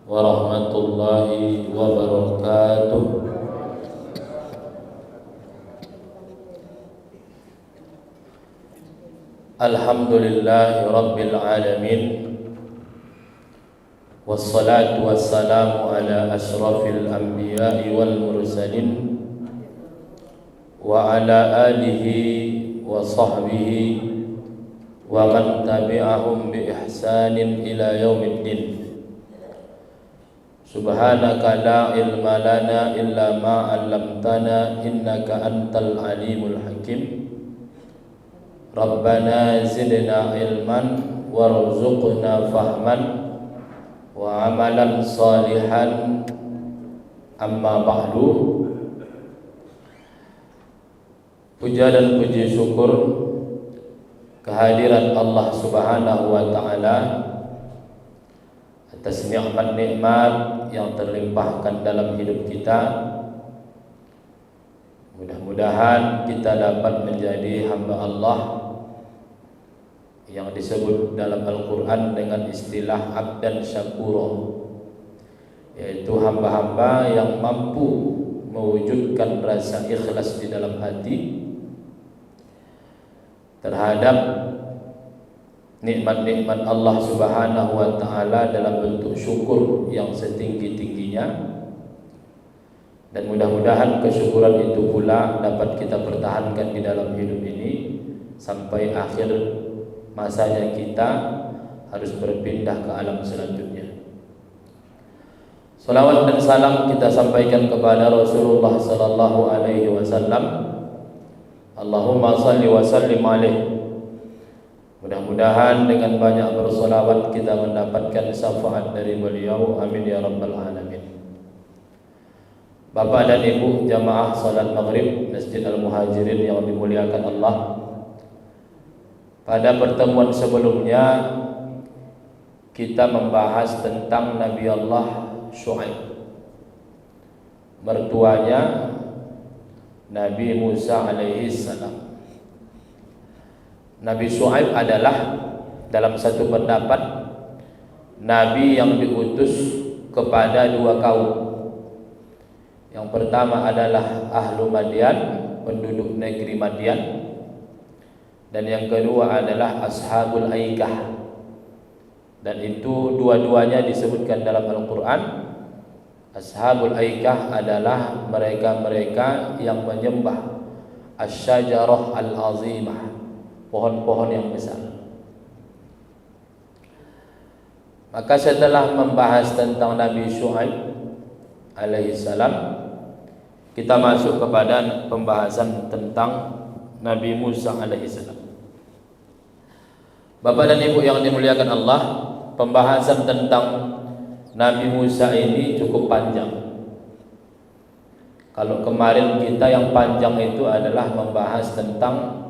warahmatullahi wabarakatuh. Alhamdulillahi rabbil alamin, wassalatu wassalamu ala ashrafil anbiya'i wal mursalin wa ala alihi wa sahbihi wa man tabi'ahum bi ihsanin ila yaumiddin. Subhanaka la ilma lana illa ma 'allamtana innaka antal alimul hakim. Rabbana zidna ilman warzuqna fahman wa amalan salihan. Amma ba'du. Puja dan puji syukur kehadiran Allah Subhanahu wa taala atas nikmat-nikmat yang terlimpahkan dalam hidup kita. Mudah-mudahan kita dapat menjadi hamba Allah yang disebut dalam Al-Quran dengan istilah abdan syakura, yaitu hamba-hamba yang mampu mewujudkan rasa ikhlas di dalam hati terhadap nikmat-nikmat Allah Subhanahu wa taala dalam bentuk syukur yang setinggi-tingginya. Dan mudah-mudahan kesyukuran itu pula dapat kita pertahankan di dalam hidup ini sampai akhir masanya kita harus berpindah ke alam selanjutnya. Salawat dan salam kita sampaikan kepada Rasulullah sallallahu alaihi wasallam. Allahumma salli wa sallim alaihi. Mudah-mudahan dengan banyak bersolawat kita mendapatkan syafaat dari beliau. Amin ya rabbal alamin. Bapak dan Ibu jamaah salat maghrib Masjid Al-Muhajirin yang dimuliakan Allah, pada pertemuan sebelumnya kita membahas tentang Nabi Allah Syuaib, mertuanya Nabi Musa alaihi salam. Nabi Syuaib adalah dalam satu pendapat Nabi yang diutus kepada dua kaum. Yang pertama adalah Ahlu Madian, penduduk negeri Madian, dan yang kedua adalah Ashabul Aikah. Dan itu dua-duanya disebutkan dalam Al-Quran. Ashabul Aikah adalah mereka-mereka yang menyembah Asy-Syajarah Al-Azimah, pohon-pohon yang besar. Maka setelah membahas tentang Nabi Syuaib alaihi salam, kita masuk kepada pembahasan tentang Nabi Musa alaihi salam. Bapak dan Ibu yang dimuliakan Allah, pembahasan tentang Nabi Musa ini cukup panjang. Kalau kemarin kita yang panjang itu adalah membahas tentang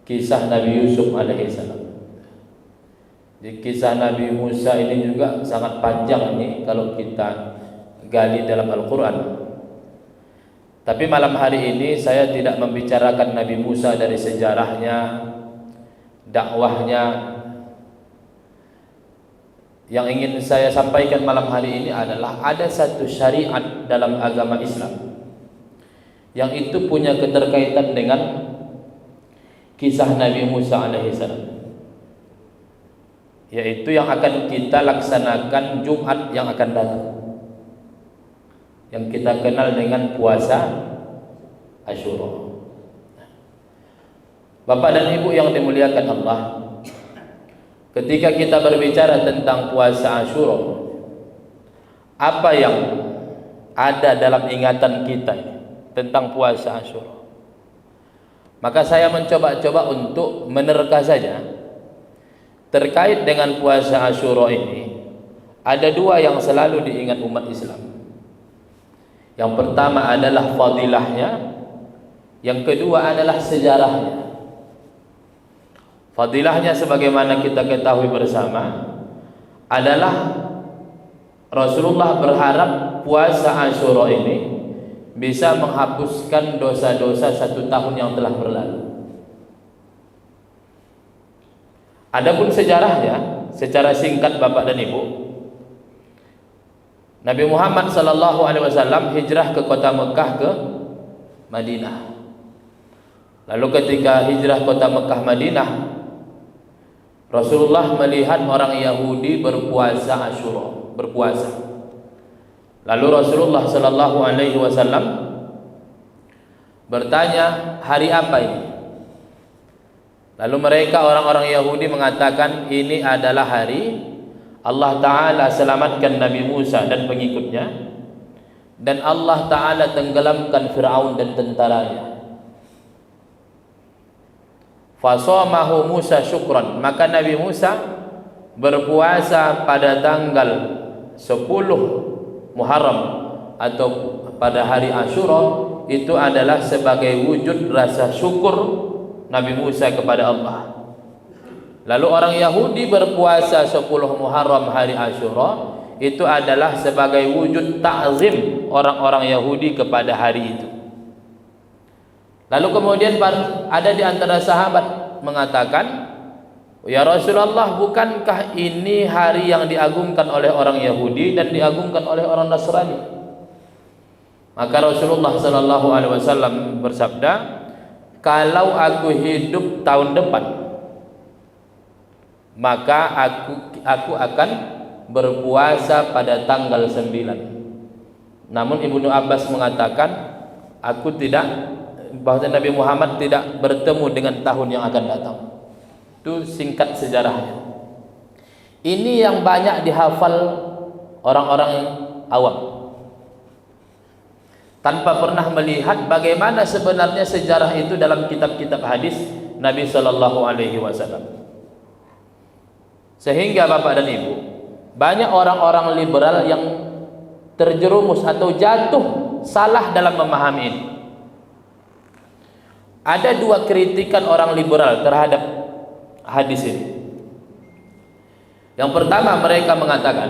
kisah Nabi Yusuf alaihi salam. Di kisah Nabi Musa ini juga sangat panjang ini kalau kita gali dalam Al-Quran. Tapi malam hari ini saya tidak membicarakan Nabi Musa dari sejarahnya, dakwahnya. Yang ingin saya sampaikan malam hari ini adalah ada satu syariat dalam agama Islam yang itu punya keterkaitan dengan kisah Nabi Musa alaihissalam, yaitu yang akan kita laksanakan Jumat yang akan datang, yang kita kenal dengan puasa Asyura. Bapak dan Ibu yang dimuliakan Allah, ketika kita berbicara tentang puasa Asyura, apa yang ada dalam ingatan kita tentang puasa Asyura? Maka saya mencoba-coba untuk menerka saja terkait dengan puasa Asyura ini. Ada dua yang selalu diingat umat Islam. Yang pertama adalah fadilahnya, yang kedua adalah sejarahnya. Fadilahnya sebagaimana kita ketahui bersama adalah Rasulullah berharap puasa Asyura ini bisa menghapuskan dosa-dosa 1 tahun yang telah berlalu. Adapun sejarahnya secara singkat Bapak dan Ibu, Nabi Muhammad sallallahu alaihi wasallam hijrah ke kota Mekah ke Madinah. Lalu ketika hijrah kota Mekah Madinah, Rasulullah melihat orang Yahudi berpuasa Asyura, berpuasa. Lalu Rasulullah sallallahu alaihi wasallam bertanya, hari apa ini? Lalu mereka orang-orang Yahudi mengatakan, ini adalah hari Allah Ta'ala selamatkan Nabi Musa dan pengikutnya, dan Allah Ta'ala tenggelamkan Fir'aun dan tentaranya. Fasamahu Musa syukran, maka Nabi Musa berpuasa pada tanggal 10 Muharram atau pada hari Asyura. Itu adalah sebagai wujud rasa syukur Nabi Musa kepada Allah. Lalu orang Yahudi berpuasa 10 Muharram hari Asyura, itu adalah sebagai wujud ta'zim orang-orang Yahudi kepada hari itu. Lalu kemudian ada di antara sahabat mengatakan, ya Rasulullah, bukankah ini hari yang diagungkan oleh orang Yahudi dan diagungkan oleh orang Nasrani? Maka Rasulullah sallallahu alaihi wasallam bersabda, kalau aku hidup tahun depan, maka aku akan berpuasa pada tanggal 9. Namun Ibnu Abbas mengatakan, bahwa Nabi Muhammad tidak bertemu dengan tahun yang akan datang. Itu singkat sejarahnya. Ini yang banyak dihafal orang-orang awam, tanpa pernah melihat bagaimana sebenarnya sejarah itu dalam kitab-kitab hadis Nabi sallallahu alaihi wasallam. Sehingga Bapak dan Ibu, banyak orang-orang liberal yang terjerumus atau jatuh salah dalam memahami ini. Ada dua kritikan orang liberal terhadap hadis ini. Yang pertama, mereka mengatakan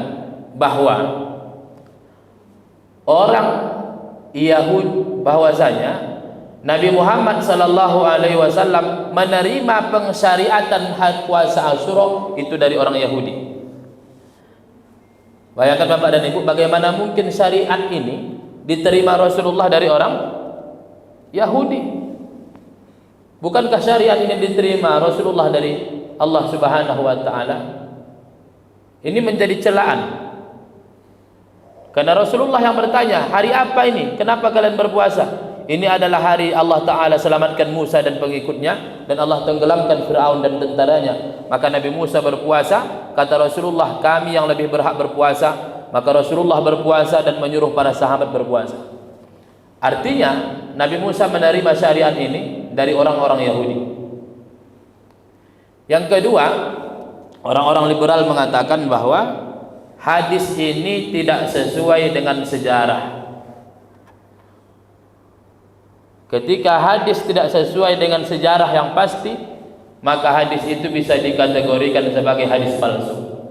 bahwa orang Yahudi, bahwasanya Nabi Muhammad sallallahu alaihi wasallam menerima pensyariatan puasa Asyura itu dari orang Yahudi. Bayangkan Bapak dan Ibu, bagaimana mungkin syariat ini diterima Rasulullah dari orang Yahudi? Bukankah syariat ini diterima Rasulullah dari Allah Subhanahu wa taala? Ini menjadi celaan. Karena Rasulullah yang bertanya, hari apa ini? Kenapa kalian berpuasa? Ini adalah hari Allah Ta'ala selamatkan Musa dan pengikutnya, dan Allah tenggelamkan Fir'aun dan tentaranya. Maka Nabi Musa berpuasa. Kata Rasulullah, kami yang lebih berhak berpuasa. Maka Rasulullah berpuasa dan menyuruh para sahabat berpuasa. Artinya Nabi Musa menerima syariat ini dari orang-orang Yahudi. Yang kedua, orang-orang liberal mengatakan bahwa hadis ini tidak sesuai dengan sejarah. Ketika hadis tidak sesuai dengan sejarah yang pasti, maka hadis itu bisa dikategorikan sebagai hadis palsu.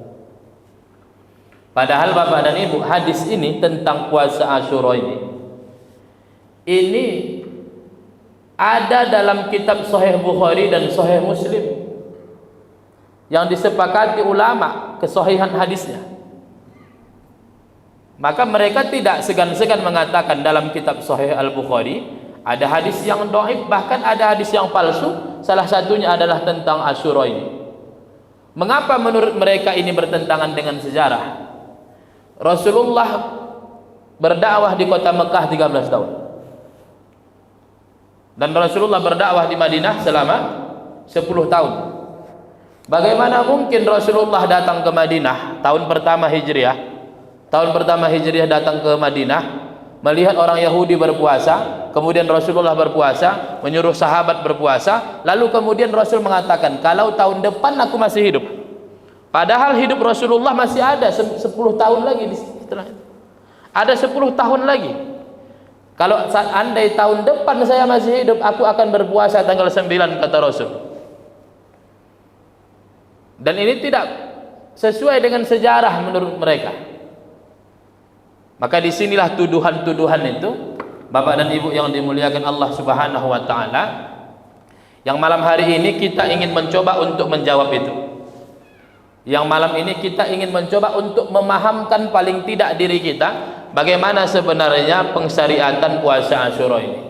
Padahal Bapak dan Ibu, hadis ini tentang puasa Asyura ini ada dalam kitab Sahih Bukhari dan Sahih Muslim yang disepakati ulama kesahihan hadisnya. Maka mereka tidak segan-segan mengatakan dalam kitab Sahih Al-Bukhari ada hadis yang dhaif, bahkan ada hadis yang palsu. Salah satunya adalah tentang Asyura ini. Mengapa menurut mereka ini bertentangan dengan sejarah? Rasulullah berdakwah di kota Mekah 13 tahun. Dan Rasulullah berdakwah di Madinah selama 10 tahun. Bagaimana mungkin Rasulullah datang ke Madinah tahun pertama Hijriah? Tahun pertama Hijriah datang ke Madinah, melihat orang Yahudi berpuasa, kemudian Rasulullah berpuasa, menyuruh sahabat berpuasa, lalu kemudian Rasul mengatakan, kalau tahun depan aku masih hidup. Padahal hidup Rasulullah masih ada 10 tahun lagi setelah itu. Ada 10 tahun lagi. Kalau andai tahun depan saya masih hidup, aku akan berpuasa tanggal 9, kata Rasul. Dan ini tidak sesuai dengan sejarah menurut mereka. Maka disinilah tuduhan-tuduhan itu, Bapak dan Ibu yang dimuliakan Allah Subhanahu wa ta'ala, yang malam hari ini kita ingin mencoba untuk menjawab itu. Yang malam ini kita ingin mencoba untuk memahamkan paling tidak diri kita bagaimana sebenarnya pengsyariatan puasa Asyura ini.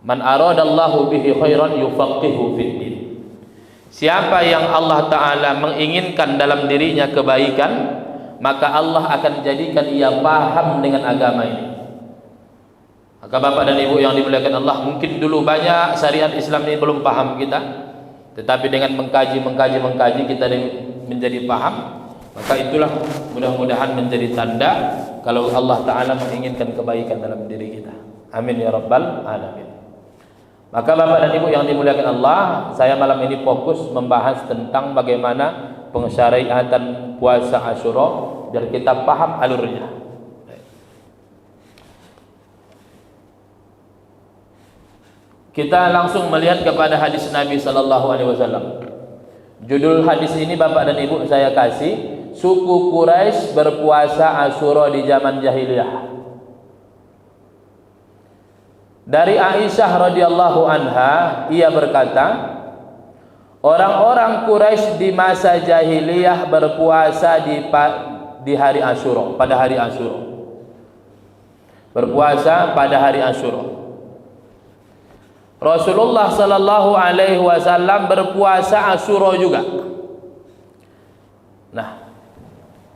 Man aradallahu bihi khairan yufaqihu fid din. Siapa yang Allah Ta'ala menginginkan dalam dirinya kebaikan, maka Allah akan jadikan ia paham dengan agama ini. Maka Bapak dan Ibu yang dimuliakan Allah, mungkin dulu banyak syariat Islam ini belum paham kita, tetapi dengan mengkaji kita menjadi paham. Maka itulah mudah-mudahan menjadi tanda kalau Allah Ta'ala menginginkan kebaikan dalam diri kita. Amin ya Rabbal Alamin. Maka Bapak dan Ibu yang dimuliakan Allah, saya malam ini fokus membahas tentang bagaimana pengsyariatan puasa Asyura biar kita paham alurnya. Kita langsung melihat kepada hadis Nabi sallallahu alaihi wasallam. Judul hadis ini Bapak dan Ibu saya kasih, suku Quraisy berpuasa Asyura di zaman jahiliyah. Dari Aisyah radhiyallahu anha, ia berkata, orang-orang Quraisy di masa jahiliyah berpuasa di hari Asyura, pada hari Asyura. Berpuasa pada hari Asyura. Rasulullah sallallahu alaihi wasallam berpuasa Asyura juga. Nah,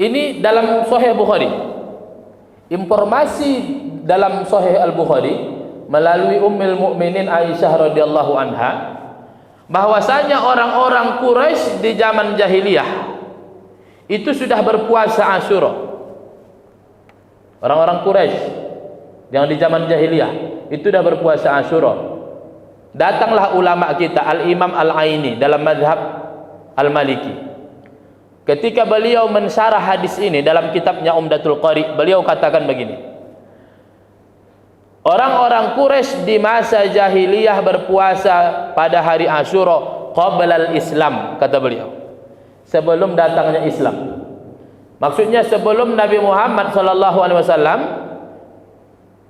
ini dalam Sahih Bukhari. Informasi dalam Sahih Al-Bukhari melalui Ummul Mukminin Aisyah radhiyallahu anha bahwasanya orang-orang Quraisy di zaman jahiliyah itu sudah berpuasa Asyura. Orang-orang Quraisy yang di zaman jahiliyah itu sudah berpuasa Asyura. Datanglah ulama kita Al-Imam Al-Aini dalam mazhab Al-Maliki. Ketika beliau mensyarah hadis ini dalam kitabnya Umdatul Qari, beliau katakan begini: orang-orang Quraisy di masa jahiliyah berpuasa pada hari Asyura qabla al-Islam, kata beliau, sebelum datangnya Islam. Maksudnya sebelum Nabi Muhammad sallallahu alaihi wasallam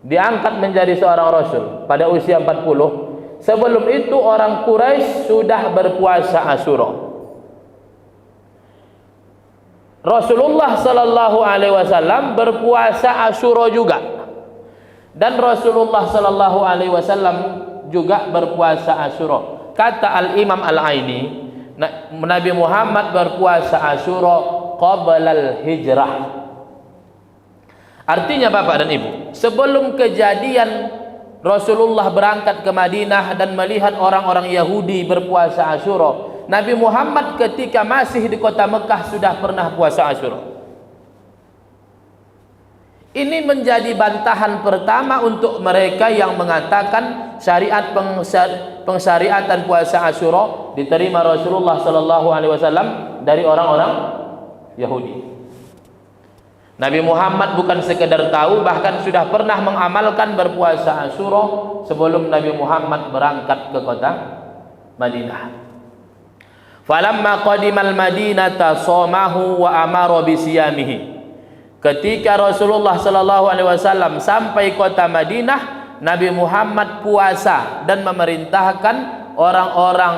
diangkat menjadi seorang rasul pada usia 40. Sebelum itu orang Quraisy sudah berpuasa Asyura. Rasulullah sallallahu alaihi wasallam berpuasa Asyura juga. Dan Rasulullah sallallahu alaihi wasallam juga berpuasa Asyura. Kata Al-Imam Al-Aini, Nabi Muhammad berpuasa Asyura qabla al-hijrah. Artinya Bapak dan Ibu, sebelum kejadian Rasulullah berangkat ke Madinah dan melihat orang-orang Yahudi berpuasa Asyura, Nabi Muhammad ketika masih di kota Mekah sudah pernah puasa Asyura. Ini menjadi bantahan pertama untuk mereka yang mengatakan syariat pengsyariatan puasa Asyura diterima Rasulullah sallallahu alaihi wasallam dari orang-orang Yahudi. Nabi Muhammad bukan sekedar tahu, bahkan sudah pernah mengamalkan berpuasa Asyura sebelum Nabi Muhammad berangkat ke kota Madinah. Falamma qadimal Madinata shamahu wa amara bisiyamihi. Ketika Rasulullah sallallahu alaihi wasallam sampai kota Madinah, Nabi Muhammad puasa dan memerintahkan orang-orang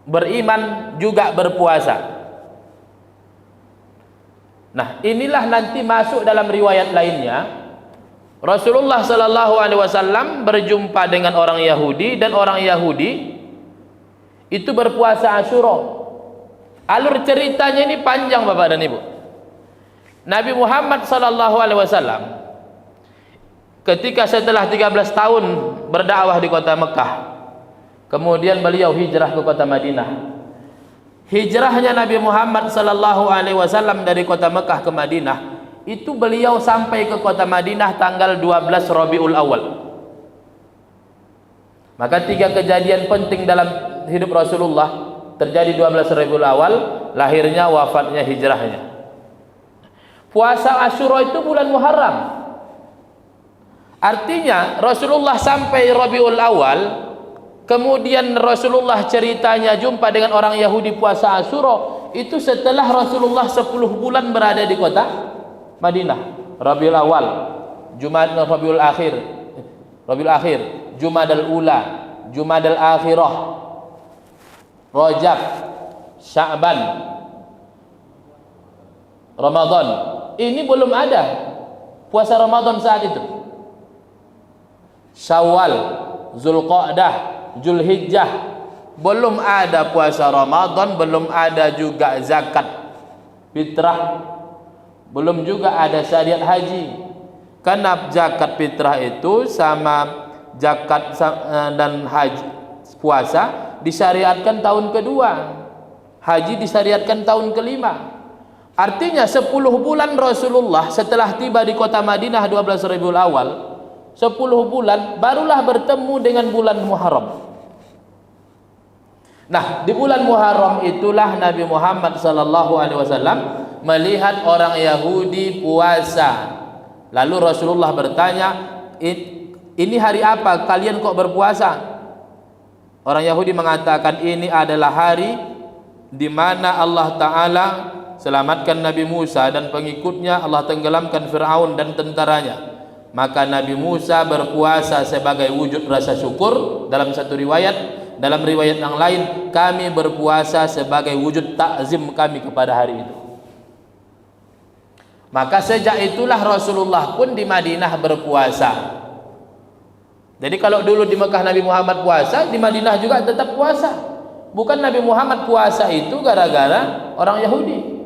beriman juga berpuasa. Nah, inilah nanti masuk dalam riwayat lainnya. Rasulullah sallallahu alaihi wasallam berjumpa dengan orang Yahudi dan orang Yahudi itu berpuasa Asyura. Alur ceritanya ini panjang Bapak dan Ibu. Nabi Muhammad sallallahu alaihi wasallam ketika setelah 13 tahun berdakwah di kota Mekah, kemudian beliau hijrah ke kota Madinah. Hijrahnya Nabi Muhammad sallallahu alaihi wasallam dari kota Mekah ke Madinah, itu beliau sampai ke kota Madinah tanggal 12 Rabiul Awal. Maka 3 kejadian penting dalam hidup Rasulullah terjadi 12 Rabiul Awal, lahirnya, wafatnya, hijrahnya. Puasa Asyura itu bulan Muharram. Artinya Rasulullah sampai Rabiul Awal, kemudian Rasulullah ceritanya jumpa dengan orang Yahudi puasa Asyura, itu setelah Rasulullah 10 bulan berada di kota Madinah. Rabiul Awal, Rabiul Akhir, Jumadal Ula, Jumadal Akhirah, Rajab, Sya'ban, Ramadan. Ini belum ada puasa Ramadan saat itu. Syawal, Zulqa'dah, Zulhijjah, belum ada puasa Ramadan, belum ada juga zakat fitrah, belum juga ada syariat haji. Karena zakat fitrah itu sama zakat dan haji puasa disyariatkan tahun kedua, haji disyariatkan tahun kelima. Artinya 10 bulan Rasulullah setelah tiba di kota Madinah 12 Rabiul Awal, 10 bulan barulah bertemu dengan bulan Muharram. Nah, di bulan Muharram itulah Nabi Muhammad SAW melihat orang Yahudi puasa. Lalu Rasulullah bertanya, ini hari apa kalian kok berpuasa? Orang Yahudi mengatakan ini adalah hari di mana Allah Ta'ala selamatkan Nabi Musa dan pengikutnya, Allah tenggelamkan Fir'aun dan tentaranya. Maka Nabi Musa berpuasa sebagai wujud rasa syukur dalam satu riwayat. Dalam riwayat yang lain, kami berpuasa sebagai wujud takzim kami kepada hari itu. Maka sejak itulah Rasulullah pun di Madinah berpuasa. Jadi kalau dulu di Mekah Nabi Muhammad puasa, di Madinah juga tetap puasa. Bukan Nabi Muhammad puasa itu gara-gara orang Yahudi.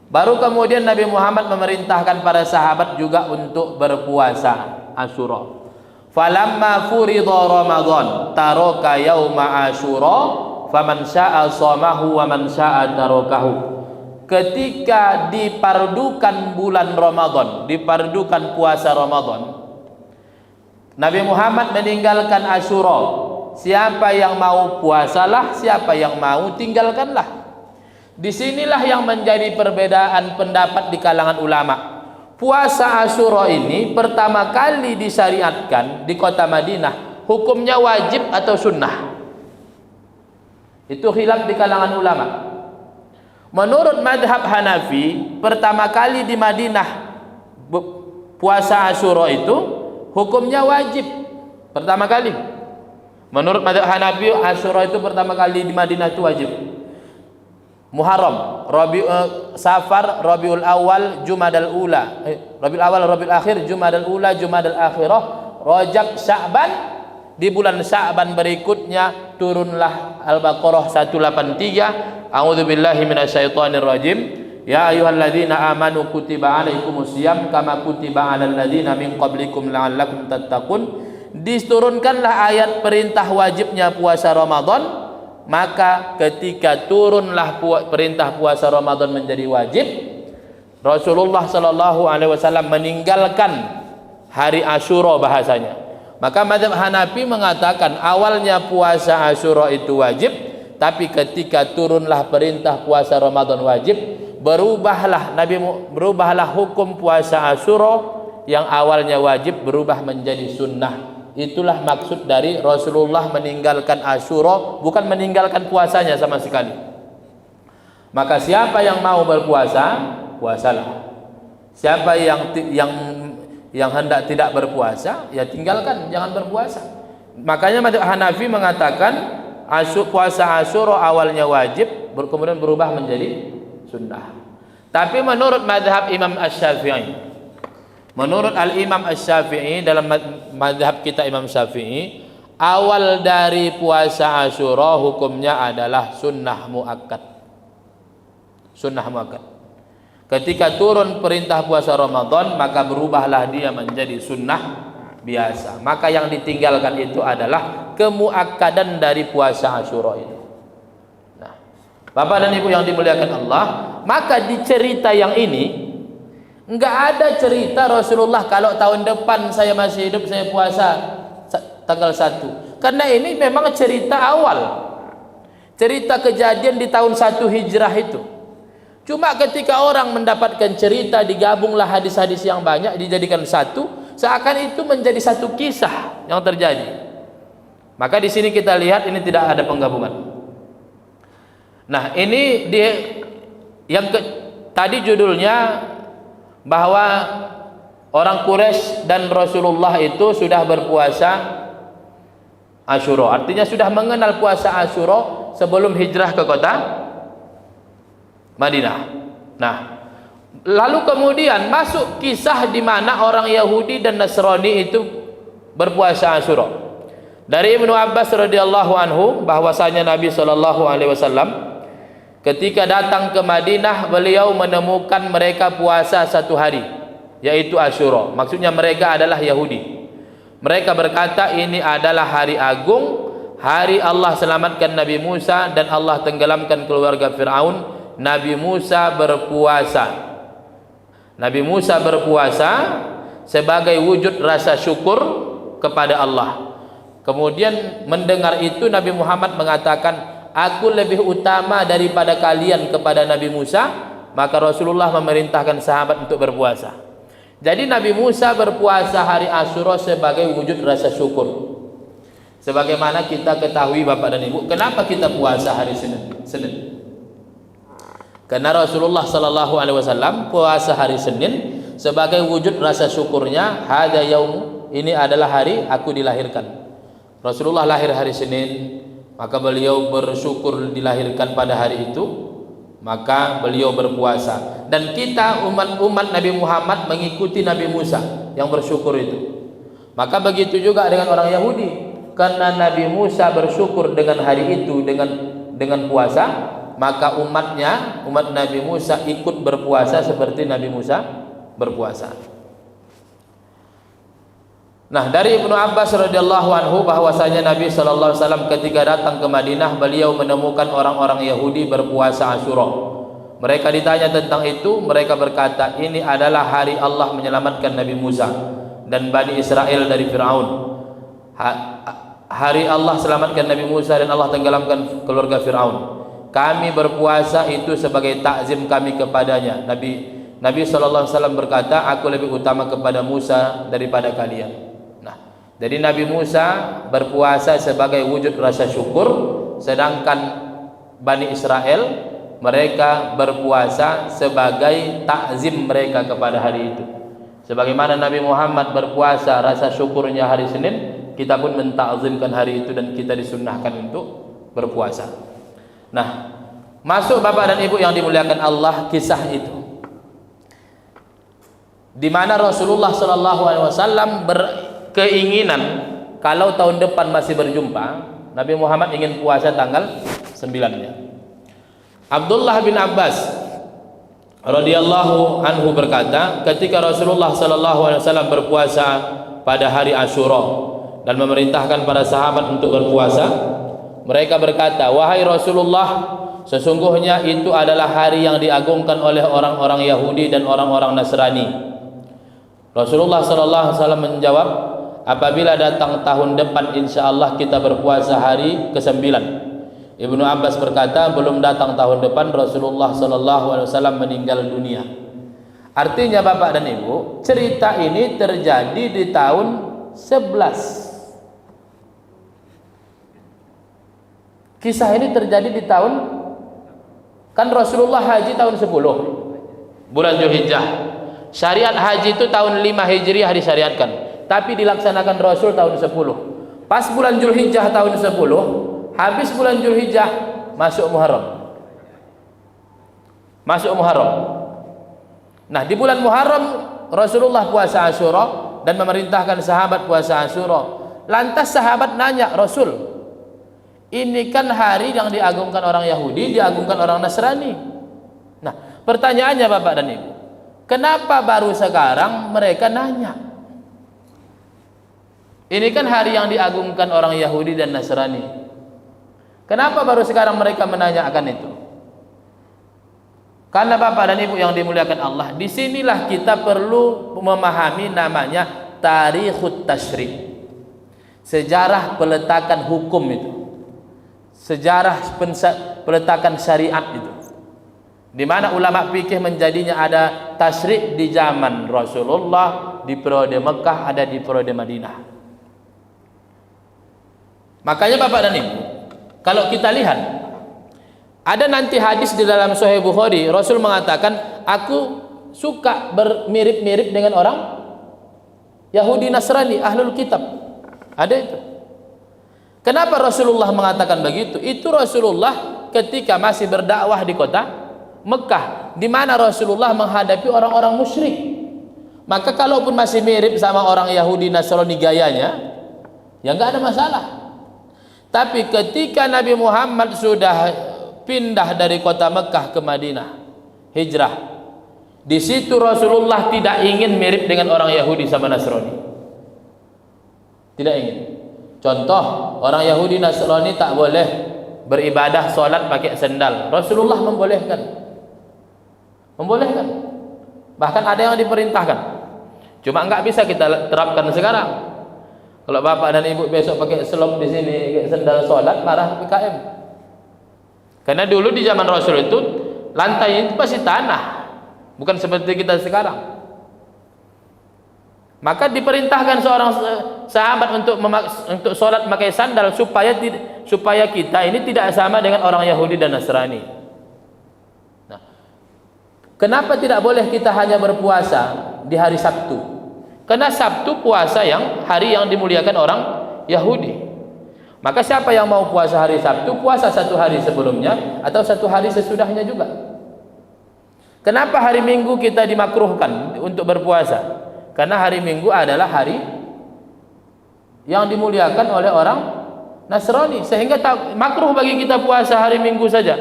Baru kemudian Nabi Muhammad memerintahkan para sahabat juga untuk berpuasa Asyura. Falamma furidha Ramadan taraka yauma Asyura faman syaa'a shamahu wa man syaa'a tarakahu. Ketika dipardukan bulan Ramadan, dipardukan puasa Ramadan, Nabi Muhammad meninggalkan Asyura. Siapa yang mau puasalah, siapa yang mau tinggalkanlah. Disinilah yang menjadi perbedaan pendapat di kalangan ulama. Puasa Asyura ini pertama kali disyariatkan di kota Madinah, hukumnya wajib atau sunnah? Itu khilaf di kalangan ulama. Menurut madhab Hanafi, pertama kali di Madinah puasa Asyura itu hukumnya wajib. Pertama kali. Menurut madhab Hanafi, Asyura itu pertama kali di Madinah itu wajib. Muharram, Safar, Rabiul Awal, Jumadal Ula, Rabiul Awal, Rabiul Akhir, Jumadal Ula, Jumadal Akhirah, Rajab, Sya'ban. Di bulan Sya'ban berikutnya turunlah Al-Baqarah 183. A'udzubillahi minasyaitonir rajim. Ya ayyuhalladzina amanu kutiba alaikumusiyam kama kutiba alal ladzina min qablikum la'allakum tattaqun. Diturunkanlah ayat perintah wajibnya puasa Ramadan. Maka ketika turunlah perintah puasa Ramadan menjadi wajib, Rasulullah sallallahu alaihi wasallam meninggalkan hari Asyura bahasanya. Maka mazhab Hanafi mengatakan awalnya puasa Asyura itu wajib, tapi ketika turunlah perintah puasa Ramadan wajib, berubahlah hukum puasa Asyura yang awalnya wajib berubah menjadi sunnah. Itulah maksud dari Rasulullah meninggalkan Asyura, bukan meninggalkan puasanya sama sekali. Maka siapa yang mau berpuasa, puasalah. Siapa yang hendak tidak berpuasa, ya tinggalkan, jangan berpuasa. Makanya madhab Hanafi mengatakan puasa Asyura awalnya wajib, kemudian berubah menjadi sunnah. Tapi menurut madhab Imam Asy-Syafi'i, menurut Al-Imam Asy-Syafi'i, dalam madhab kita Imam Syafi'i, awal dari puasa Asyura hukumnya adalah sunnah muakkad. Sunnah muakkad. Ketika turun perintah puasa Ramadan, maka berubahlah dia menjadi sunnah biasa. Maka yang ditinggalkan itu adalah kemuakkadan dari puasa Asyura itu. Nah, Bapak dan Ibu yang dimuliakan Allah, maka di cerita yang ini enggak ada cerita Rasulullah kalau tahun depan saya masih hidup saya puasa tanggal 1. Karena ini memang cerita awal. Cerita kejadian di tahun 1 Hijrah itu. Cuma ketika orang mendapatkan cerita, digabunglah hadis-hadis yang banyak dijadikan satu, seakan itu menjadi satu kisah yang terjadi. Maka di sini kita lihat ini tidak ada penggabungan. Nah, ini tadi judulnya bahwa orang Quraisy dan Rasulullah itu sudah berpuasa Asyura. Artinya sudah mengenal puasa Asyura sebelum hijrah ke kota Madinah. Nah, lalu kemudian masuk kisah di mana orang Yahudi dan Nasrani itu berpuasa Asyura. Dari Ibnu Abbas radhiyallahu anhu bahwasanya Nabi sallallahu alaihi wasallam ketika datang ke Madinah, beliau menemukan mereka puasa satu hari, yaitu Asyura. Maksudnya mereka adalah Yahudi. Mereka berkata ini adalah hari agung, hari Allah selamatkan Nabi Musa dan Allah tenggelamkan keluarga Fir'aun. Nabi Musa berpuasa. Nabi Musa berpuasa sebagai wujud rasa syukur kepada Allah. Kemudian mendengar itu Nabi Muhammad mengatakan, aku lebih utama daripada kalian kepada Nabi Musa. Maka Rasulullah memerintahkan sahabat untuk berpuasa. Jadi Nabi Musa berpuasa hari Asyura sebagai wujud rasa syukur. Sebagaimana kita ketahui Bapak dan Ibu, kenapa kita puasa hari Senin? Karena Rasulullah sallallahu alaihi wasallam puasa hari Senin sebagai wujud rasa syukurnya, hada yaum, ini adalah hari aku dilahirkan. Rasulullah lahir hari Senin, maka beliau bersyukur dilahirkan pada hari itu, maka beliau berpuasa. Dan kita umat Nabi Muhammad mengikuti Nabi Musa yang bersyukur itu. Maka begitu juga dengan orang Yahudi, karena Nabi Musa bersyukur dengan hari itu dengan puasa, maka umat Nabi Musa ikut berpuasa seperti Nabi Musa berpuasa. Nah, dari Ibnu Abbas radhiyallahu anhu bahwasanya Nabi sallallahu alaihi wasallam ketika datang ke Madinah, beliau menemukan orang-orang Yahudi berpuasa Asyura. Mereka ditanya tentang itu, mereka berkata, ini adalah hari Allah menyelamatkan Nabi Musa dan Bani Israel dari Fir'aun. Hari Allah selamatkan Nabi Musa dan Allah tenggelamkan keluarga Fir'aun. Kami berpuasa itu sebagai takzim kami kepadanya. Nabi sallallahu alaihi wasallam berkata, aku lebih utama kepada Musa daripada kalian. Nah, jadi Nabi Musa berpuasa sebagai wujud rasa syukur, sedangkan Bani Israel mereka berpuasa sebagai takzim mereka kepada hari itu. Sebagaimana Nabi Muhammad berpuasa rasa syukurnya hari Senin, kita pun mentakzimkan hari itu dan kita disunnahkan untuk berpuasa. Nah, masuk Bapak dan Ibu yang dimuliakan Allah, kisah itu di mana Rasulullah sallallahu alaihi wasallam berkeinginan kalau tahun depan masih berjumpa, Nabi Muhammad ingin puasa tanggal 9-nya. Abdullah bin Abbas radhiyallahu anhu berkata, ketika Rasulullah sallallahu alaihi wasallam berpuasa pada hari Asyura dan memerintahkan para sahabat untuk berpuasa, mereka berkata, wahai Rasulullah, sesungguhnya itu adalah hari yang diagungkan oleh orang-orang Yahudi dan orang-orang Nasrani. Rasulullah sallallahu alaihi wasallam menjawab, apabila datang tahun depan insyaallah kita berpuasa hari ke-9. Ibnu Abbas berkata, belum datang tahun depan Rasulullah sallallahu alaihi wasallam meninggal dunia. Artinya Bapak dan Ibu, cerita ini terjadi di tahun 11. Kisah ini terjadi di tahun, kan Rasulullah haji tahun 10 bulan Zulhijjah. Syariat haji itu tahun 5 Hijriah disyariatkan, tapi dilaksanakan Rasul tahun 10. Pas bulan Zulhijjah tahun 10, habis bulan Zulhijjah masuk Muharram. Nah, di bulan Muharram Rasulullah puasa Asyura dan memerintahkan sahabat puasa Asyura. Lantas sahabat nanya, Rasul, ini kan hari yang diagungkan orang Yahudi, diagungkan orang Nasrani. Nah, pertanyaannya Bapak dan Ibu, kenapa baru sekarang mereka nanya? Ini kan hari yang diagungkan orang Yahudi dan Nasrani. Kenapa baru sekarang mereka menanyakan itu? Karena Bapak dan Ibu yang dimuliakan Allah, disinilah kita perlu memahami namanya tarikhut tasyri', sejarah peletakan hukum itu. Sejarah peletakan syariat itu, di mana ulama fikih menjadinya ada tasyri' di zaman Rasulullah, di periode Mekah, ada di periode Madinah. Makanya Bapak dan Ibu, kalau kita lihat ada nanti hadis di dalam Sahih Bukhari, Rasul mengatakan, aku suka bermirip-mirip dengan orang Yahudi Nasrani, ahlul kitab. Ada itu. Kenapa Rasulullah mengatakan begitu? Itu Rasulullah ketika masih berdakwah di kota Mekah, di mana Rasulullah menghadapi orang-orang musyrik. Maka kalaupun masih mirip sama orang Yahudi Nasrani gayanya, ya nggak ada masalah. Tapi ketika Nabi Muhammad sudah pindah dari kota Mekah ke Madinah, hijrah, di situ Rasulullah tidak ingin mirip dengan orang Yahudi sama Nasrani. Tidak ingin. Contoh, orang Yahudi Nasrani tak boleh beribadah, sholat pakai sendal. Rasulullah membolehkan. Membolehkan. Bahkan ada yang diperintahkan. Cuma nggak bisa kita terapkan sekarang. Kalau bapak dan ibu besok pakai selop di sini, pakai sendal sholat, marah PKM. Karena dulu di zaman Rasul itu lantai itu pasti tanah, bukan seperti kita sekarang. Maka diperintahkan seorang sahabat untuk sholat pakai sandal supaya kita ini tidak sama dengan orang Yahudi dan Nasrani. Nah, kenapa tidak boleh kita hanya berpuasa di hari Sabtu? Karena Sabtu puasa hari yang dimuliakan orang Yahudi. Maka siapa yang mau puasa hari Sabtu, puasa satu hari sebelumnya atau satu hari sesudahnya juga. Kenapa hari Minggu kita dimakruhkan untuk berpuasa? Karena hari Minggu adalah hari yang dimuliakan oleh orang Nasrani, sehingga makruh bagi kita puasa hari Minggu saja.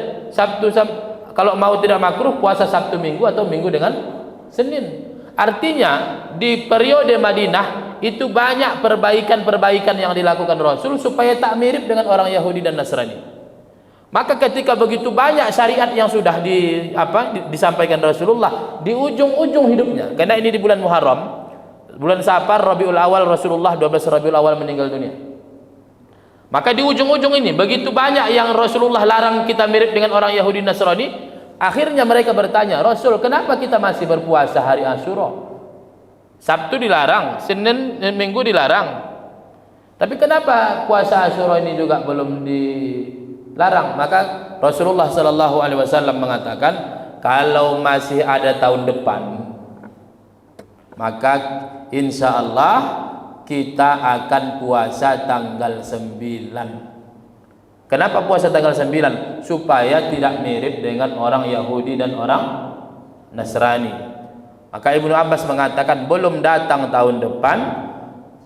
Kalau mau tidak makruh, puasa Sabtu Minggu atau Minggu dengan Senin. Artinya di periode Madinah itu banyak perbaikan-perbaikan yang dilakukan Rasul supaya tak mirip dengan orang Yahudi dan Nasrani. Maka ketika begitu banyak syariat yang sudah disampaikan Rasulullah di ujung-ujung hidupnya, karena ini di bulan Muharram, bulan Safar, Rabiul Awal, Rasulullah 12 Rabiul Awal meninggal dunia. Maka di ujung-ujung ini begitu banyak yang Rasulullah larang kita mirip dengan orang Yahudi Nasrani. Akhirnya mereka bertanya, Rasul, kenapa kita masih berpuasa hari Asyura? Sabtu dilarang, Senin dan Minggu dilarang. Tapi kenapa puasa Asyura ini juga belum dilarang? Maka Rasulullah sallallahu alaihi wasallam mengatakan, kalau masih ada tahun depan, maka insya Allah kita akan puasa tanggal 9. Kenapa puasa tanggal 9? Supaya tidak mirip dengan orang Yahudi dan orang Nasrani. Maka Ibnu Abbas mengatakan belum datang tahun depan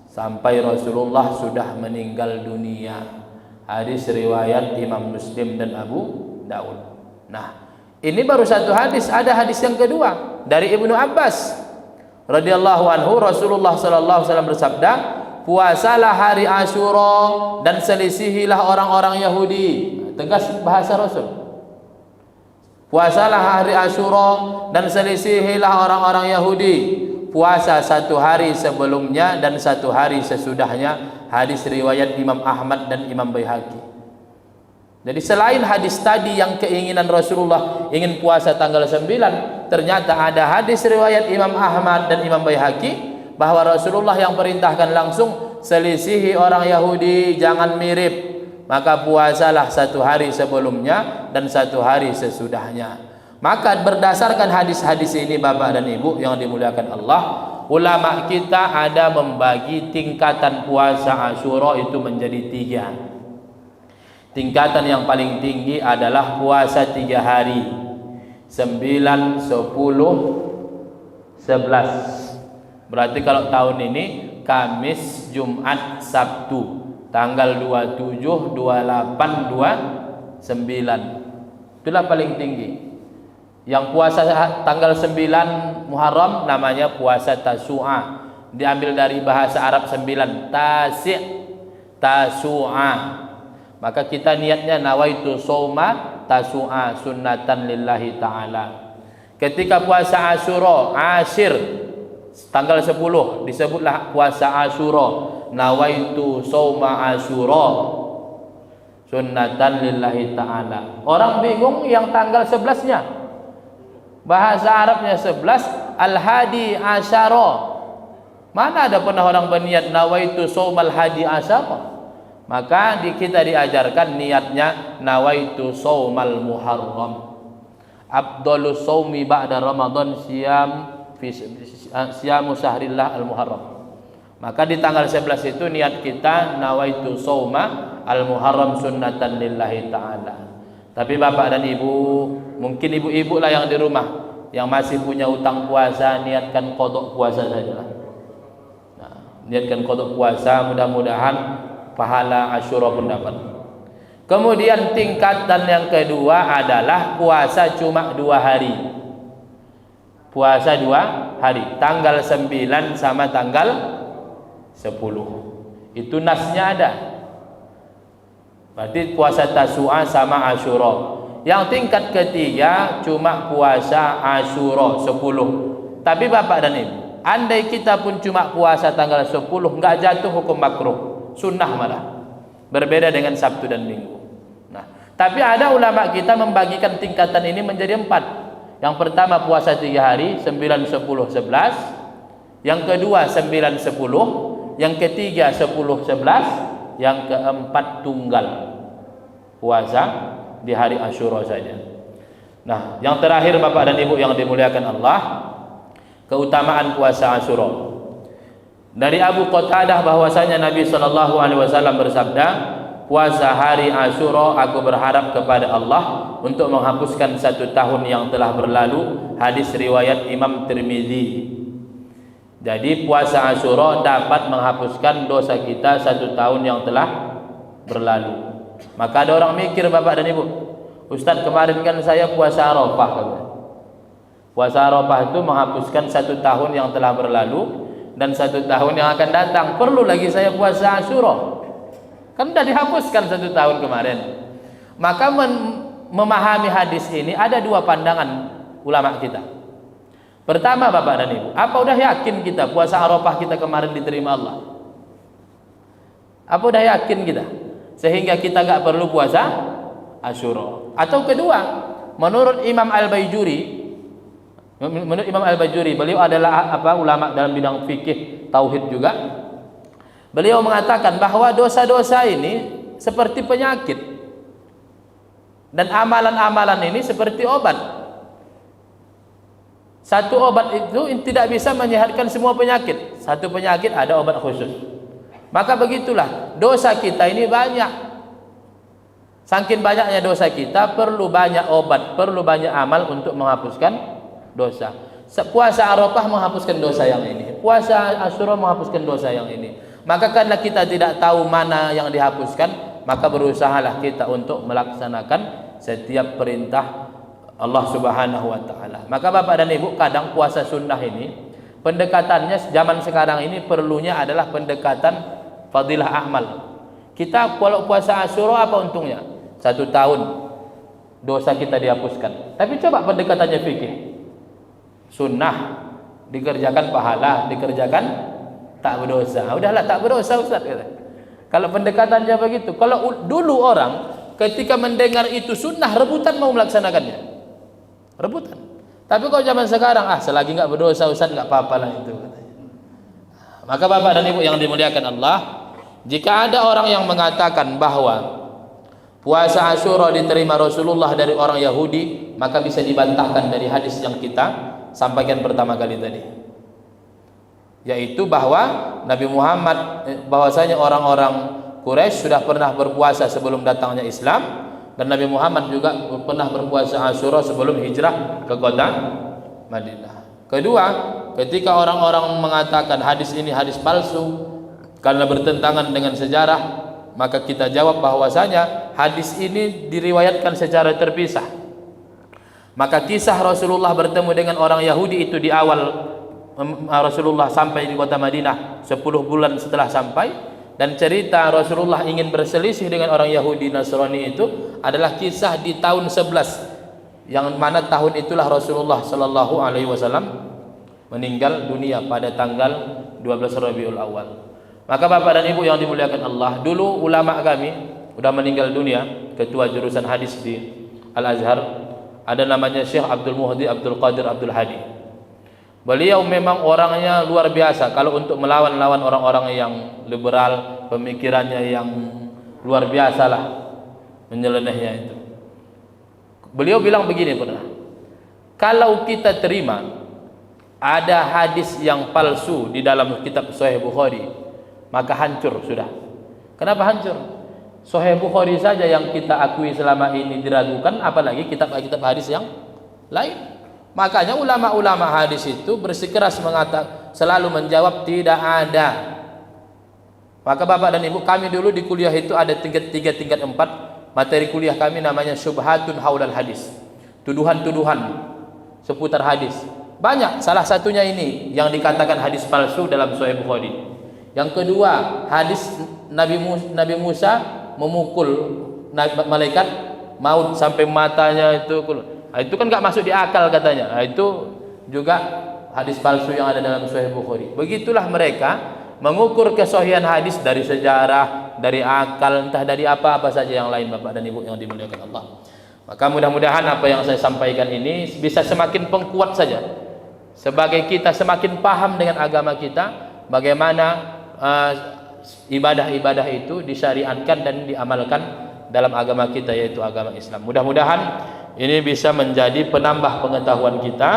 sampai Rasulullah sudah meninggal dunia. Hadis riwayat Imam Muslim dan Abu Daud. Nah, ini baru satu hadis, ada hadis yang kedua dari Ibnu Abbas radhiyallahu anhu. Rasulullah sallallahu alaihi wasallam bersabda, puasalah hari Asyura dan selisihilah orang-orang Yahudi. Tegas bahasa Rasul. Puasalah hari Asyura dan selisihilah orang-orang Yahudi. Puasa satu hari sebelumnya dan satu hari sesudahnya. Hadis riwayat Imam Ahmad dan Imam Baihaqi. Jadi selain hadis tadi yang keinginan Rasulullah ingin puasa tanggal 9, ternyata ada hadis riwayat Imam Ahmad dan Imam Baihaqi bahwa Rasulullah yang perintahkan langsung selisihi orang Yahudi, jangan mirip. Maka puasalah satu hari sebelumnya dan satu hari sesudahnya. Maka berdasarkan hadis-hadis ini Bapak dan Ibu yang dimuliakan Allah, ulama kita ada membagi tingkatan puasa Asyura itu menjadi 3. Tingkatan yang paling tinggi adalah puasa 3 hari, 9, 10, 11. Berarti kalau tahun ini Kamis, Jumat, Sabtu, tanggal 27, 28, 29. Itulah paling tinggi. Yang puasa tanggal 9 Muharram namanya puasa Tasu'a. Diambil dari bahasa Arab 9, Tasi', Tasu'a. Maka kita niatnya nawaitu shauma Tasu'a sunnatan lillahi ta'ala. Ketika puasa Asyura, Ashir, tanggal 10 disebutlah puasa Asyura, nawaitu shauma Asyura sunnatan lillahi ta'ala. Orang bingung yang tanggal 11-nya. Bahasa Arabnya 11, al-hadi asyara. Mana ada pernah orang berniat nawaitu shaumal hadi asyara? Maka kita diajarkan niatnya nawaitu shaumal muharram. Afdhalus shaumi ba'da Ramadan siyamu syahrillah al-muharram. Maka di tanggal 11 itu niat kita nawaitu shauma al-muharram sunnatan lillahi ta'ala. Tapi Bapak dan Ibu Mungkin ibu-ibu lah yang di rumah yang masih punya utang puasa, niatkan qada puasa sajalah. Nah, niatkan qada puasa, mudah-mudahan pahala Asyura pun dapat. Kemudian tingkatan yang kedua adalah puasa cuma 2 hari. Puasa 2 hari, tanggal 9 sama tanggal 10. Itu nasnya ada. Berarti puasa Tasu'a sama Asyura. Yang tingkat ketiga cuma puasa Asyura 10. Tapi Bapak dan Ibu, andai kita pun cuma puasa tanggal 10, enggak jatuh hukum makruh, sunnah malah. Berbeda dengan Sabtu dan Minggu. Nah, tapi ada ulama kita membagikan tingkatan ini menjadi 4. Yang pertama puasa 3 hari, 9, 10, 11. Yang kedua 9, 10. Yang ketiga 10, 11. Yang keempat tunggal, puasa di hari Asyura saja. Nah, yang terakhir Bapak dan Ibu yang dimuliakan Allah, keutamaan puasa Asyura. Dari Abu Qatadah bahwasanya Nabi SAW bersabda, puasa hari Asyura aku berharap kepada Allah untuk menghapuskan 1 tahun yang telah berlalu. Hadis riwayat Imam Tirmizi. Jadi puasa Asyura dapat menghapuskan dosa kita 1 tahun yang telah berlalu. Maka ada orang mikir Bapak dan Ibu, Ustaz kemarin kan saya puasa Arafah. Puasa Arafah itu menghapuskan 1 tahun yang telah berlalu dan 1 tahun yang akan datang. Perlu lagi saya puasa Asyura? Kan sudah dihapuskan 1 tahun kemarin. Maka memahami hadis ini ada 2 pandangan ulama kita. Pertama Bapak dan Ibu, apa udah yakin kita puasa Arafah kita kemarin diterima Allah? Apa udah yakin kita? Sehingga kita gak perlu puasa Asyura. Atau kedua, menurut Imam Al-Bajuri, beliau adalah ulama dalam bidang fikih tauhid juga. Beliau mengatakan bahwa dosa-dosa ini seperti penyakit dan amalan-amalan ini seperti obat. Satu obat itu tidak bisa menyehatkan semua penyakit. Satu penyakit ada obat khusus. Maka begitulah dosa kita ini banyak. Saking banyaknya dosa kita, perlu banyak obat, perlu banyak amal untuk menghapuskan dosa. Puasa Arafah menghapuskan dosa yang ini, puasa Asyura menghapuskan dosa yang ini. Maka karena kita tidak tahu mana yang dihapuskan, maka berusahalah kita untuk melaksanakan setiap perintah Allah Subhanahu wa taala. Maka Bapak dan Ibu, kadang puasa sunnah ini pendekatannya zaman sekarang ini perlunya adalah pendekatan fadilah amal. Kita kalau puasa Asyura apa untungnya? 1 tahun dosa kita dihapuskan. Tapi coba pendekatannya fikih. Sunnah dikerjakan pahala, dikerjakan tak berdosa. Udahlah tak berdosa Ustaz kata. Kalau pendekatannya begitu. Kalau dulu orang ketika mendengar itu sunnah rebutan mau melaksanakannya. Rebutan. Tapi kalau zaman sekarang selagi enggak berdosa Ustaz enggak apa-apalah itu katanya. Maka Bapak dan Ibu yang dimuliakan Allah, jika ada orang yang mengatakan bahwa puasa Asyura diterima Rasulullah dari orang Yahudi, maka bisa dibantahkan dari hadis yang kita sampaikan pertama kali tadi, yaitu bahwa Nabi Muhammad bahwasanya orang-orang Quraisy sudah pernah berpuasa sebelum datangnya Islam, dan Nabi Muhammad juga pernah berpuasa Asyura sebelum hijrah ke kota Madinah. Kedua, ketika orang-orang mengatakan hadis ini hadis palsu karena bertentangan dengan sejarah, maka kita jawab bahwasanya hadis ini diriwayatkan secara terpisah. Maka kisah Rasulullah bertemu dengan orang Yahudi itu di awal Rasulullah sampai di kota Madinah 10 bulan setelah sampai, dan cerita Rasulullah ingin berselisih dengan orang Yahudi Nasrani itu adalah kisah di tahun 11, yang mana tahun itulah Rasulullah sallallahu alaihi wasallam meninggal dunia pada tanggal 12 Rabiul Awal. Maka Bapak dan Ibu yang dimuliakan Allah, dulu ulama kami sudah meninggal dunia, ketua jurusan hadis di Al-Azhar, ada namanya Syekh Abdul Muhdi Abdul Qadir Abdul Hadi. Beliau memang orangnya luar biasa kalau untuk melawan-lawan orang-orang yang liberal, pemikirannya yang luar biasa lah, menyelenehnya itu. Beliau bilang begini pernah, kalau kita terima ada hadis yang palsu di dalam kitab Sahih Bukhari, maka hancur sudah. Kenapa hancur? Sahih Bukhari saja yang kita akui selama ini diragukan, apalagi kitab-kitab hadis yang lain. Makanya ulama-ulama hadis itu bersikeras selalu menjawab tidak ada. Maka Bapak dan Ibu, kami dulu di kuliah itu ada tingkat 3, tingkat 4. Materi kuliah kami namanya Syubhatun Haulal Hadis. Tuduhan-tuduhan seputar hadis. Banyak, salah satunya ini yang dikatakan hadis palsu dalam Sahih Bukhari. Yang kedua, hadis Nabi Musa memukul malaikat maut sampai matanya itu kan nggak masuk di akal katanya. Itu juga hadis palsu yang ada dalam Sahih Bukhari. Begitulah mereka mengukur kesahihan hadis dari sejarah, dari akal, entah dari apa-apa saja yang lain, Bapak dan Ibu yang dimuliakan Allah. Maka mudah-mudahan apa yang saya sampaikan ini bisa semakin pengkuat saja, sebagai kita semakin paham dengan agama kita, bagaimana ibadah-ibadah itu disyariatkan dan diamalkan dalam agama kita, yaitu agama Islam. Mudah-mudahan ini bisa menjadi penambah pengetahuan kita,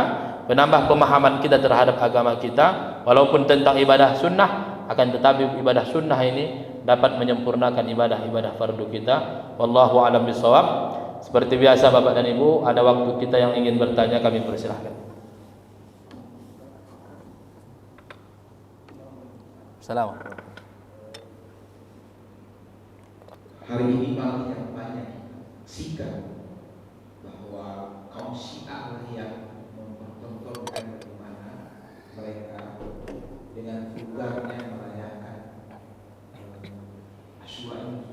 penambah pemahaman kita terhadap agama kita. Walaupun tentang ibadah sunnah, akan tetapi ibadah sunnah ini dapat menyempurnakan ibadah-ibadah fardu kita. Wallahu a'lam bishawab. Seperti biasa Bapak dan Ibu, ada waktu kita yang ingin bertanya, kami persilahkan. Assalamualaikum. Hari ini malah yang banyak sikap bahwa kaum Syiah yang mempertontonkan bagaimana mereka dengan vulgarnya merayakan Asyura ini,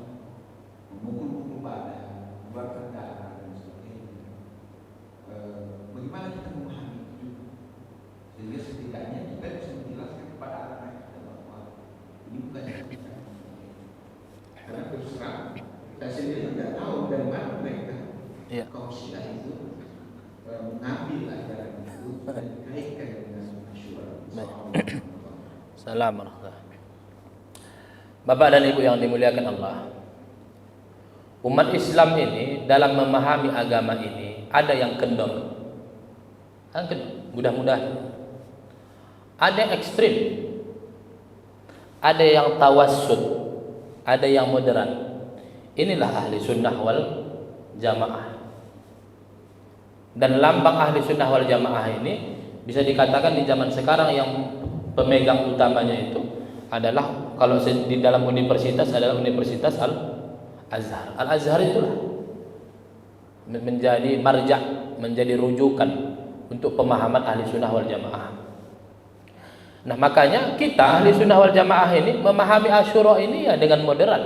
memukul badan, membakar darah dan sebagainya. Bagaimana kita memahami itu, sehingga setidaknya kita bisa menjelaskan kepada anak-anak kita bahwa ini bukan kita. Karena terus terang kita sendiri tidak tahu dari mana mereka kaum Syiah itu mengambil ajaran itu dan dikaitkan dengan Asyura. Assalamualaikum. Bapak dan Ibu yang dimuliakan Allah, umat Islam ini dalam memahami agama ini ada yang kendor, mudah-mudahan ada yang ekstrim, ada yang tawassut, ada yang moderat. Inilah ahli sunnah wal jamaah. Dan lambang ahli sunnah wal jamaah ini bisa dikatakan di zaman sekarang yang pemegang utamanya itu adalah, kalau di dalam universitas adalah Universitas Al-Azhar. Al-Azhar itulah menjadi marja', menjadi rujukan untuk pemahaman ahli sunnah wal jamaah. Nah, makanya kita ahli sunnah wal jamaah ini memahami Asyura ini ya dengan moderat,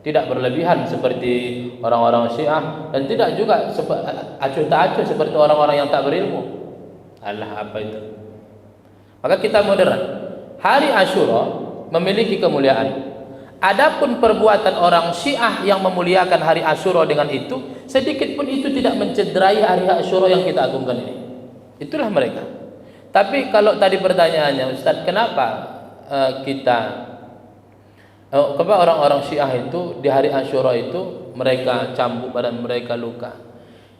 tidak berlebihan seperti orang-orang Syiah, dan tidak juga acuh tak acuh seperti orang-orang yang tak berilmu. Alah, apa itu? Maka kita moderat. Hari Asyura memiliki kemuliaan. Adapun perbuatan orang Syiah yang memuliakan hari Asyura dengan itu, sedikit pun itu tidak mencederai hari Asyura yang kita agungkan ini. Itulah mereka. Tapi kalau tadi pertanyaannya, Ustaz, kenapa kenapa orang-orang Syiah itu di hari Asyura itu mereka cambuk badan, mereka luka?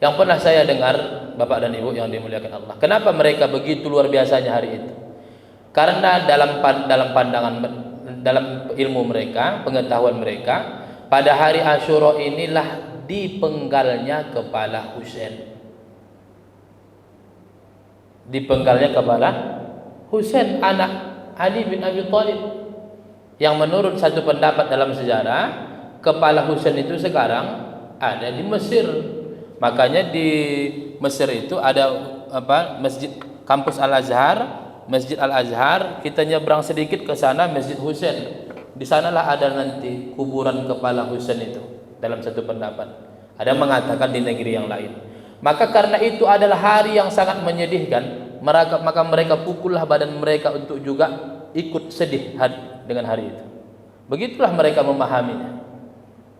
Yang pernah saya dengar Bapak dan Ibu yang dimuliakan Allah, kenapa mereka begitu luar biasanya hari itu? Karena dalam pandangan, dalam ilmu mereka, pengetahuan mereka, pada hari Asyura inilah dipenggalnya kepala Husain. Dipenggalnya kepala Husain, anak Ali bin Abi Thalib, yang menurut satu pendapat dalam sejarah, kepala Husain itu sekarang ada di Mesir. Makanya di Mesir itu ada masjid kampus Al-Azhar, Masjid Al-Azhar. Kita nyebrang sedikit ke sana, Masjid Husain. Di sanalah ada nanti kuburan kepala Husain itu, dalam satu pendapat. Ada mengatakan di negeri yang lain. Maka karena itu adalah hari yang sangat menyedihkan, maka mereka pukullah badan mereka untuk juga ikut sedih dengan hari itu. Begitulah mereka memahaminya.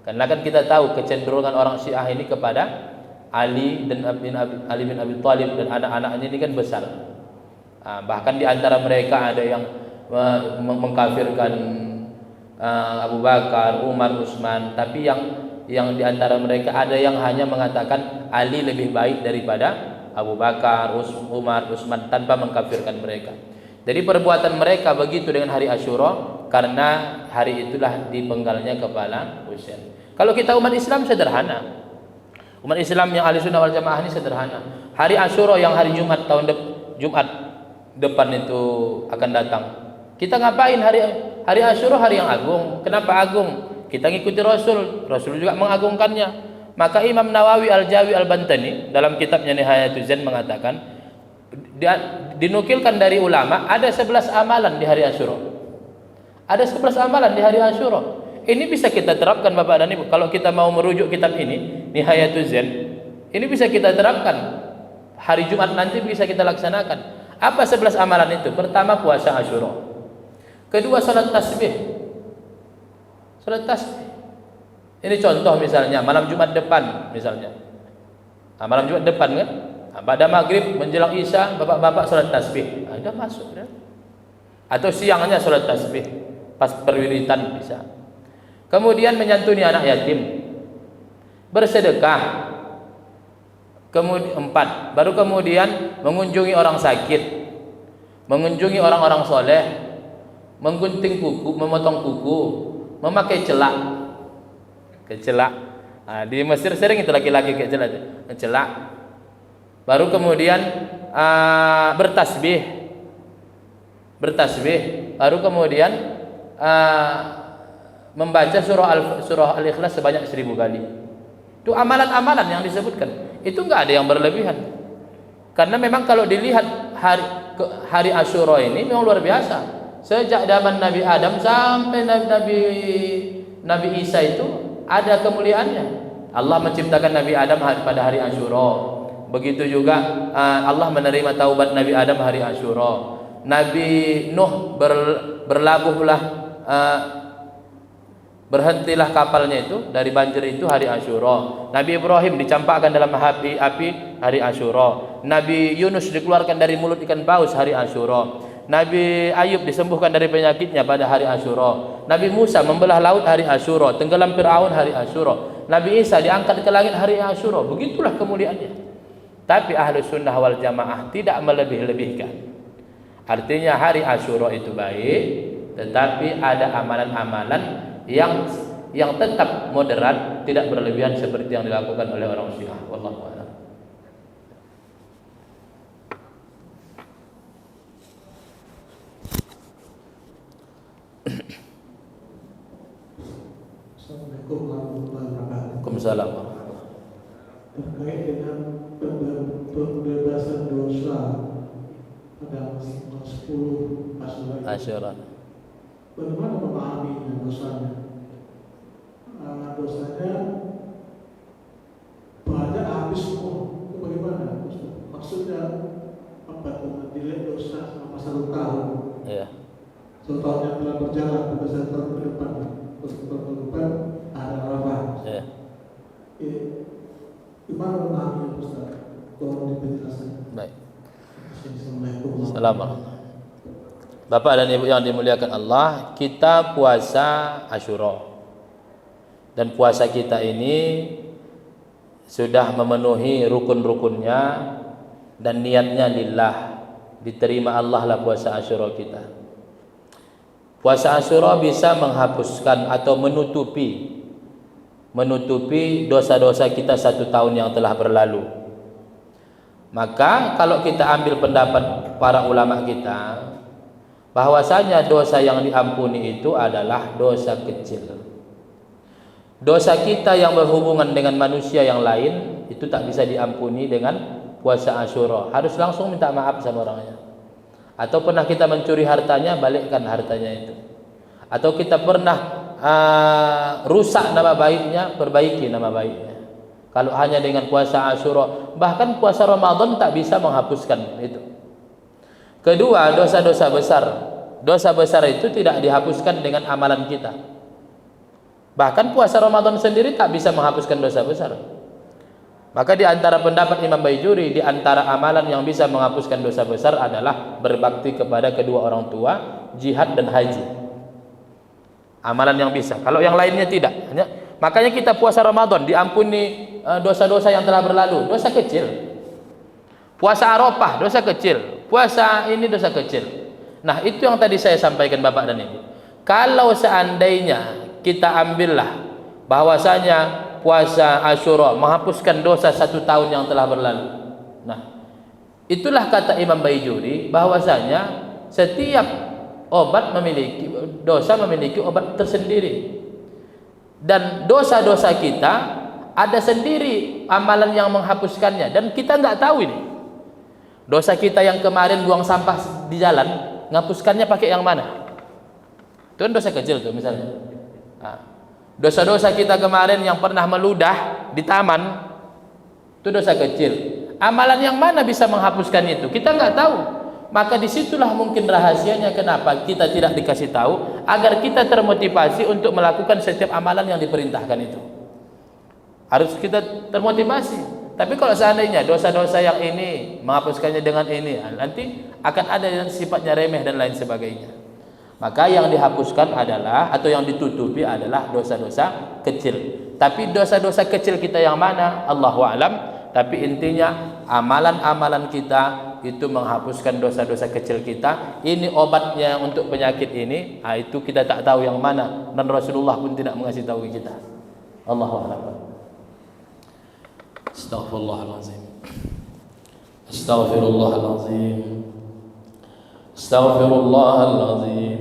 Karena kan kita tahu kecenderungan orang Syiah ini kepada Ali bin Abi Thalib dan anak-anaknya ini kan besar. Bahkan di antara mereka ada yang mengkafirkan Abu Bakar, Umar, Utsman, tapi yang di antara mereka ada yang hanya mengatakan Ali lebih baik daripada Abu Bakar, Umar, Utsman, tanpa mengkafirkan mereka. Jadi perbuatan mereka begitu dengan hari Asyura karena hari itulah dipenggalnya kepala Husain. Kalau kita umat Islam sederhana. Umat Islam yang ahli sunnah wal jamaah ini sederhana. Hari Asyura yang hari Jumat Jumat depan itu akan datang. Kita ngapain hari Asyura, hari yang agung? Kenapa agung? Kita ngikuti Rasul. Rasul juga mengagungkannya. Maka Imam Nawawi Al-Jawi Al-Bantani dalam kitabnya Nihayatul Zen mengatakan, dinukilkan dari ulama ada 11 amalan di hari Asyura. Ada 11 amalan di hari Asyura. Ini bisa kita terapkan Bapak dan Ibu. Kalau kita mau merujuk kitab ini, Nihayatul Zen, ini bisa kita terapkan. Hari Jumat nanti bisa kita laksanakan. Apa 11 amalan itu? Pertama, puasa Asyura. Kedua, salat tasbih. Salat tasbih. Ini contoh misalnya malam Jumat depan misalnya. Malam Jumat depan kan? Pada maghrib menjelang isya bapak-bapak salat tasbih. Ada masuk ya? Atau siangnya salat tasbih pas perwiritan bisa. Kemudian menyantuni anak yatim. Bersedekah. Kemudian 4. Baru kemudian mengunjungi orang sakit. Mengunjungi orang-orang soleh. Menggunting kuku, memotong kuku, memakai celak. Kecelak. Di Mesir sering itu laki-laki kecelak itu. Kecelak. Baru kemudian bertasbih. Bertasbih. Baru kemudian membaca surah Al-Ikhlas sebanyak 1000 kali. Itu amalan-amalan yang disebutkan. Itu enggak ada yang berlebihan. Karena memang kalau dilihat hari Asyura ini memang luar biasa. Sejak zaman Nabi Adam sampai Nabi Isa itu ada kemuliaannya. Allah menciptakan Nabi Adam pada hari Asyura. Begitu juga Allah menerima taubat Nabi Adam hari Asyura. Nabi Nuh berlabuhlah, berhentilah kapalnya itu dari banjir itu hari Asyura. Nabi Ibrahim dicampakkan dalam api hari Asyura. Nabi Yunus dikeluarkan dari mulut ikan paus hari Asyura. Nabi Ayub disembuhkan dari penyakitnya pada hari Asyura. Nabi Musa membelah laut hari Asyura, tenggelam Fir'aun hari Asyura. Nabi Isa diangkat ke langit hari Asyura. Begitulah kemuliaannya. Tapi ahlu sunnah wal jamaah tidak melebih-lebihkan. Artinya hari Asyura itu baik, tetapi ada amalan-amalan yang tetap moderat, tidak berlebihan seperti yang dilakukan oleh orang Syiah. Wallahu a'lam. Assalamualaikum warahmatullahi wabarakatuh. Waalaikumsalam. Terkait dengan pembebasan dosa pada 10 Asyura, bagaimana memahami dosanya? Dosanya banyak habis semua. Itu bagaimana? Maksudnya apa itu? Dilihat dosa selama 1 tahun. Iya. 1 tahun yang telah berjalan pada 1 tahun ke depan. Terus tahun ke depan ada Arafah. Iya. Gimana memahami Ustaz? Tolong dipenjelasan. Baik. Assalamualaikum. Assalamualaikum. Bapak dan Ibu yang dimuliakan Allah, kita puasa Asyura. Dan puasa kita ini sudah memenuhi rukun-rukunnya dan niatnya lillah. Diterima Allah lah puasa Asyura kita. Puasa Asyura bisa menghapuskan atau menutupi dosa-dosa kita 1 tahun yang telah berlalu. Maka kalau kita ambil pendapat para ulama kita, bahwasanya dosa yang diampuni itu adalah dosa kecil. Dosa kita yang berhubungan dengan manusia yang lain itu tak bisa diampuni dengan puasa Asyura. Harus langsung minta maaf sama orangnya. Atau pernah kita mencuri hartanya, balikkan hartanya itu. Atau kita pernah rusak nama baiknya, perbaiki nama baiknya. Kalau hanya dengan puasa Asyura, bahkan puasa Ramadan tak bisa menghapuskan itu. Kedua, dosa-dosa besar. Dosa besar itu tidak dihapuskan dengan amalan kita. Bahkan puasa Ramadan sendiri tak bisa menghapuskan dosa besar. Maka di antara pendapat Imam Baijuri, di antara amalan yang bisa menghapuskan dosa besar adalah berbakti kepada kedua orang tua, jihad dan haji. Amalan yang bisa. Kalau yang lainnya tidak. Makanya kita puasa Ramadan diampuni dosa-dosa yang telah berlalu, dosa kecil. Puasa Arafah, dosa kecil. Puasa ini dosa kecil. Nah, itu yang tadi saya sampaikan Bapak dan Ibu. Kalau seandainya kita ambillah bahwasanya puasa Asyura menghapuskan dosa 1 tahun yang telah berlalu. Nah, itulah kata Imam Baijuri bahwasanya setiap dosa memiliki obat tersendiri. Dan dosa-dosa kita ada sendiri amalan yang menghapuskannya, dan kita nggak tahu ini. Dosa kita yang kemarin buang sampah di jalan, menghapuskannya pakai yang mana? Itu kan dosa kecil tuh misalnya. Nah, dosa-dosa kita kemarin yang pernah meludah di taman, itu dosa kecil. Amalan yang mana bisa menghapuskan itu? Kita nggak tahu. Maka disitulah mungkin rahasianya kenapa kita tidak dikasih tahu, agar kita termotivasi untuk melakukan setiap amalan yang diperintahkan itu. Harus kita termotivasi. Tapi kalau seandainya dosa-dosa yang ini menghapuskannya dengan ini, nanti akan ada yang sifatnya remeh dan lain sebagainya. Maka yang dihapuskan adalah, atau yang ditutupi adalah dosa-dosa kecil. Tapi dosa-dosa kecil kita yang mana? Allahu a'lam. Tapi intinya amalan-amalan kita itu menghapuskan dosa-dosa kecil kita. Ini obatnya untuk penyakit ini. Itu kita tak tahu yang mana, dan Rasulullah pun tidak mengasih tahu kita. Allahu a'lam. Astaghfirullahalazim. Astaghfirullahalazim. Astaghfirullahalazim.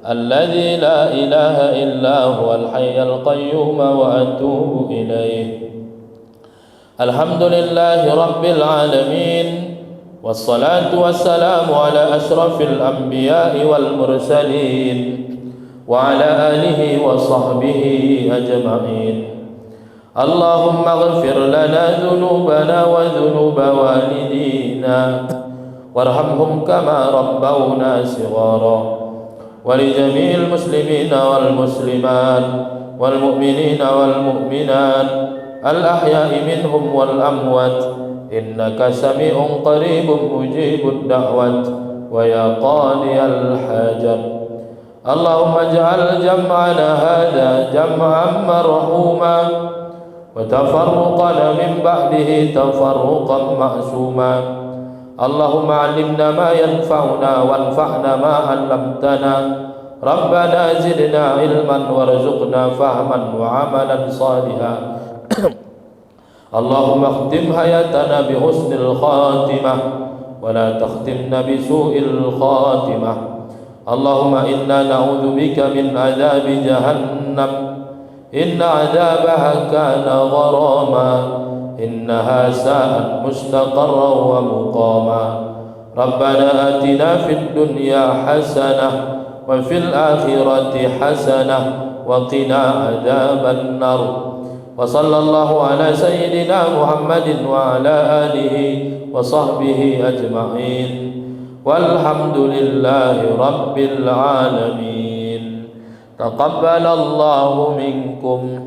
Alladzi la ilaha illa huwal hayyul qayyum wa atubu ilaih. Alhamdulillahi rabbil alamin. Wassalatu wassalamu ala ashrafil anbiya'i wal mursalin wa ala alihi wa sahbihi ajma'in. Allahumma ighfir lana dhunubana wa dhunuba walidina warhamhum kama rabbawna shighara wa li jami'il muslimina wal muslimat wal mu'minina wal mu'minat al ahya'i minhum wal amwat innaka sami'un qaribun mujibud da'wat wa ya qadiyal hajat. Allahumma ij'al jam'ana hadha jam'an marhuma wa tafarruqana min ba'dihi tafarruqan ma'suma. Allahumma 'allimna ma yanfa'una wanfa'na ma 'allamtana. Rabbana zidna ilman warzuqna fahman wa 'amalan salihan. Allahumma khtim hayatana bi husnil khatimah wa la takhtimna bi su'il khatimah. Allahumma inna na'udzu bika min 'adzabi jahannam. Inna 'adzabaha kana gharama. Innaha sa'at mustaqarran wa muqama. Rabbana atina fid dunya hasanah wa fil akhirati hasanah wa qina 'adzaban nar. Wa sallallahu ala sayyidina Muhammadin wa ala alihi wa sahbihi ajma'in. Walhamdulillahi rabbil alamin. Taqabbalallahu minkum.